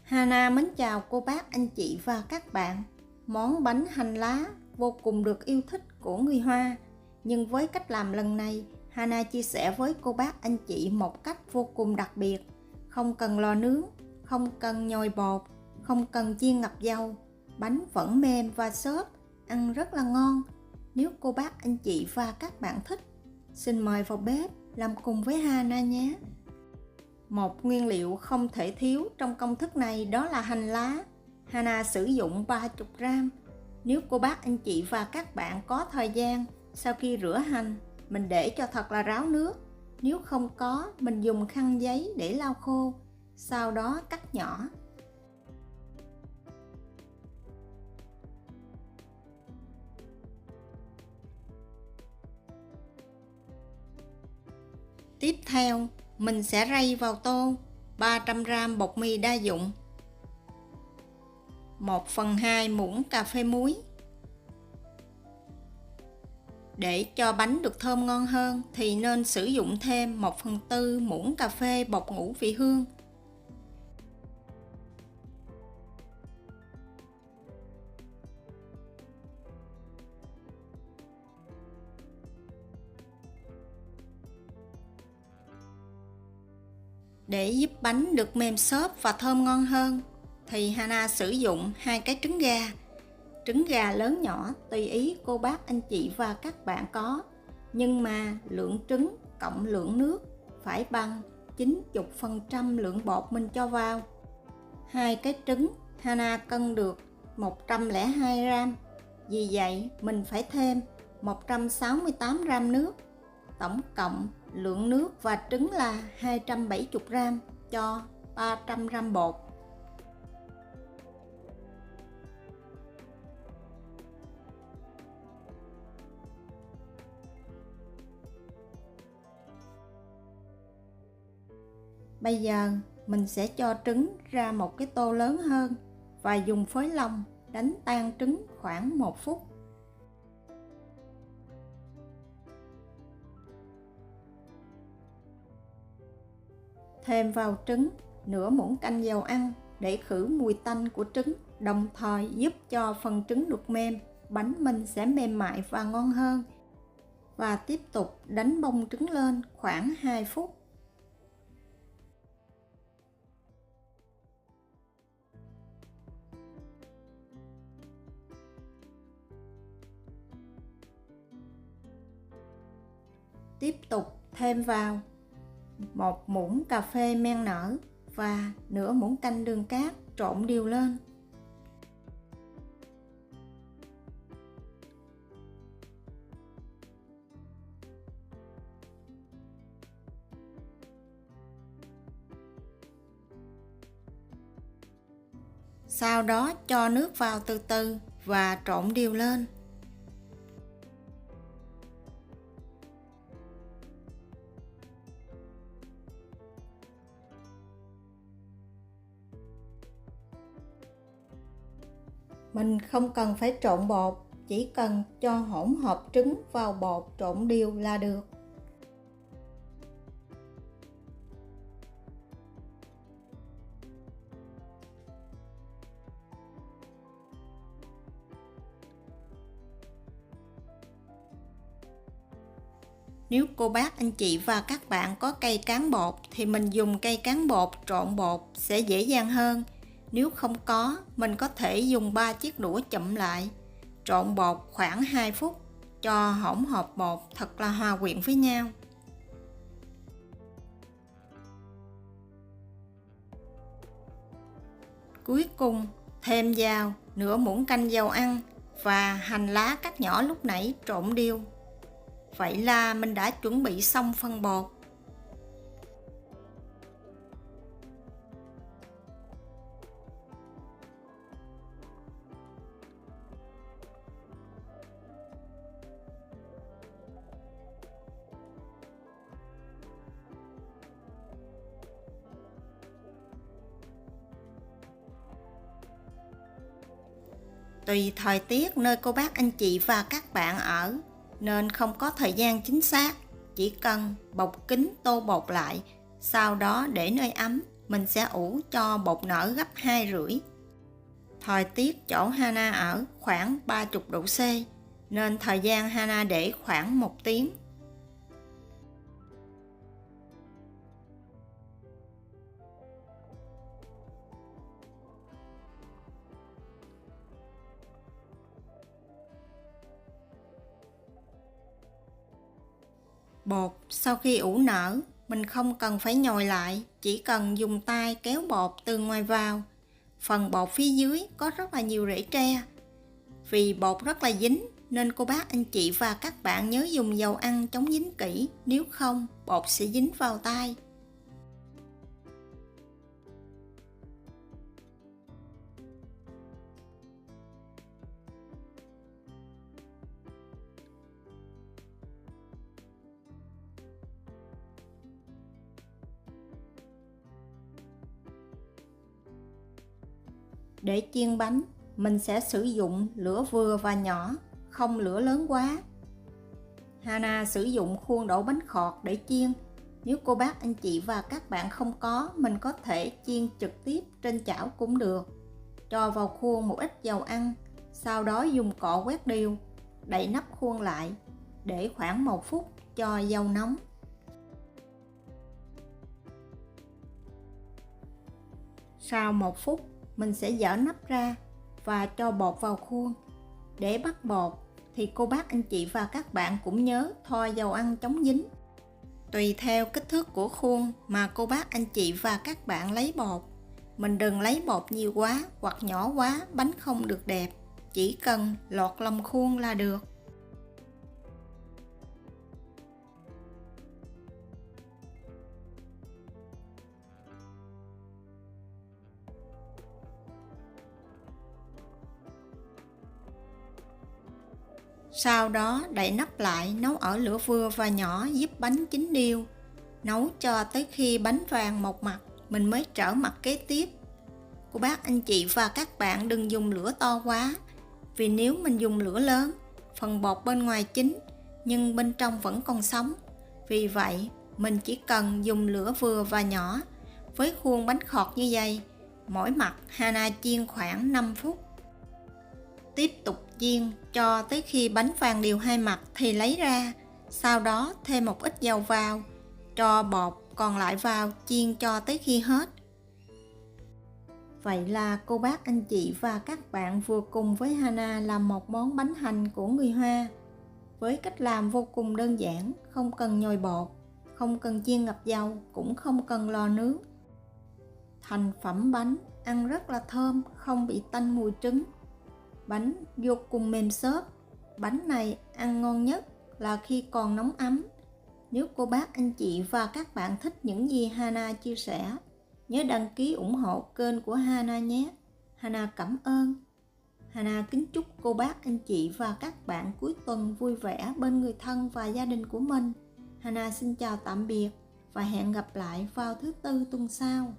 Hana mến chào cô bác, anh chị và các bạn. Món bánh hành lá vô cùng được yêu thích của người Hoa. Nhưng với cách làm lần này, Hana chia sẻ với cô bác, anh chị một cách vô cùng đặc biệt. Không cần lò nướng, không cần nhồi bột, không cần chiên ngập dầu. Bánh vẫn mềm và xốp, ăn rất là ngon. Nếu cô bác, anh chị và các bạn thích, xin mời vào bếp làm cùng với Hana nhé. Một nguyên liệu không thể thiếu trong công thức này đó là hành lá. Hana sử dụng 30 gram. Nếu cô bác, anh chị và các bạn có thời gian, sau khi rửa hành, mình để cho thật là ráo nước. Nếu không có, mình dùng khăn giấy để lau khô, sau đó cắt nhỏ. Tiếp theo, mình sẽ rây vào tô 300 gram bột mì đa dụng, 1/2 muỗng cà phê muối. Để cho bánh được thơm ngon hơn thì nên sử dụng thêm 1/4 muỗng cà phê bột ngũ vị hương. Để giúp bánh được mềm xốp và thơm ngon hơn thì Hana sử dụng 2 cái trứng gà. Trứng gà lớn nhỏ tùy ý cô bác, anh chị và các bạn có, nhưng mà lượng trứng cộng lượng nước phải bằng 90% lượng bột mình cho vào. 2 cái trứng Hana cân được 102 gram, vì vậy mình phải thêm 168 gram nước. Tổng cộng lượng nước và trứng là 270 gram cho 300 gram bột. Bây giờ mình sẽ cho trứng ra một cái tô lớn hơn và dùng phới lông đánh tan trứng khoảng 1 phút. Thêm vào trứng nửa muỗng canh dầu ăn để khử mùi tanh của trứng, đồng thời giúp cho phần trứng được mềm, bánh mình sẽ mềm mại và ngon hơn. Và tiếp tục đánh bông trứng lên khoảng 2 phút. Tiếp tục thêm vào 1 muỗng cà phê men nở và nửa muỗng canh đường cát, trộn đều lên. Sau đó cho nước vào từ từ và trộn đều lên. Mình không cần phải trộn bột, chỉ cần cho hỗn hợp trứng vào bột trộn đều là được. Nếu cô bác, anh chị và các bạn có cây cán bột thì mình dùng cây cán bột trộn bột sẽ dễ dàng hơn. Nếu không có, mình có thể dùng 3 chiếc đũa chụm lại, trộn bột khoảng 2 phút cho hỗn hợp bột thật là hòa quyện với nhau. Cuối cùng thêm vào nửa muỗng canh dầu ăn và hành lá cắt nhỏ lúc nãy trộn đều. Vậy là mình đã chuẩn bị xong phần bột. Tùy thời tiết nơi cô bác, anh chị và các bạn ở nên không có thời gian chính xác, chỉ cần bọc kín tô bột lại, sau đó để nơi ấm mình sẽ ủ cho bột nở gấp 2,5. Thời tiết chỗ Hana ở khoảng 30 độ C, nên thời gian Hana để khoảng 1 tiếng. Bột sau khi ủ nở, mình không cần phải nhồi lại, chỉ cần dùng tay kéo bột từ ngoài vào. Phần bột phía dưới có rất là nhiều rễ tre. Vì bột rất là dính nên cô bác anh chị và các bạn nhớ dùng dầu ăn chống dính kỹ, nếu không bột sẽ dính vào tay. Để chiên bánh, mình sẽ sử dụng lửa vừa và nhỏ, không lửa lớn quá. Hana sử dụng khuôn đổ bánh khọt để chiên. Nếu cô bác anh chị và các bạn không có, mình có thể chiên trực tiếp trên chảo cũng được. Cho vào khuôn một ít dầu ăn, sau đó dùng cọ quét đều, đậy nắp khuôn lại, để khoảng 1 phút cho dầu nóng. Sau 1 phút, mình sẽ dỡ nắp ra và cho bột vào khuôn. Để bắt bột thì cô bác anh chị và các bạn cũng nhớ thoa dầu ăn chống dính. Tùy theo kích thước của khuôn mà cô bác anh chị và các bạn lấy bột. Mình đừng lấy bột nhiều quá hoặc nhỏ quá, bánh không được đẹp. Chỉ cần lọt lòng khuôn là được. Sau đó đậy nắp lại, nấu ở lửa vừa và nhỏ giúp bánh chín đều. Nấu cho tới khi bánh vàng một mặt, mình mới trở mặt kế tiếp. Cô bác anh chị và các bạn đừng dùng lửa to quá, vì nếu mình dùng lửa lớn, phần bột bên ngoài chín nhưng bên trong vẫn còn sống. Vì vậy, mình chỉ cần dùng lửa vừa và nhỏ. Với khuôn bánh khọt như vậy, mỗi mặt Hana chiên khoảng 5 phút. Tiếp tục chiên cho tới khi bánh vàng đều hai mặt thì lấy ra. Sau đó thêm một ít dầu vào, cho bột còn lại vào, chiên cho tới khi hết. Vậy là cô bác anh chị và các bạn vừa cùng với Hana làm một món bánh hành của người Hoa. Với cách làm vô cùng đơn giản, không cần nhồi bột, không cần chiên ngập dầu, cũng không cần lò nướng. Thành phẩm bánh ăn rất là thơm, không bị tanh mùi trứng. Bánh vô cùng mềm xốp. Bánh này ăn ngon nhất là khi còn nóng ấm. Nếu cô bác anh chị và các bạn thích những gì Hana chia sẻ, nhớ đăng ký ủng hộ kênh của Hana nhé. Hana cảm ơn. Hana kính chúc cô bác anh chị và các bạn cuối tuần vui vẻ bên người thân và gia đình của mình. Hana xin chào tạm biệt và hẹn gặp lại vào thứ Tư tuần sau.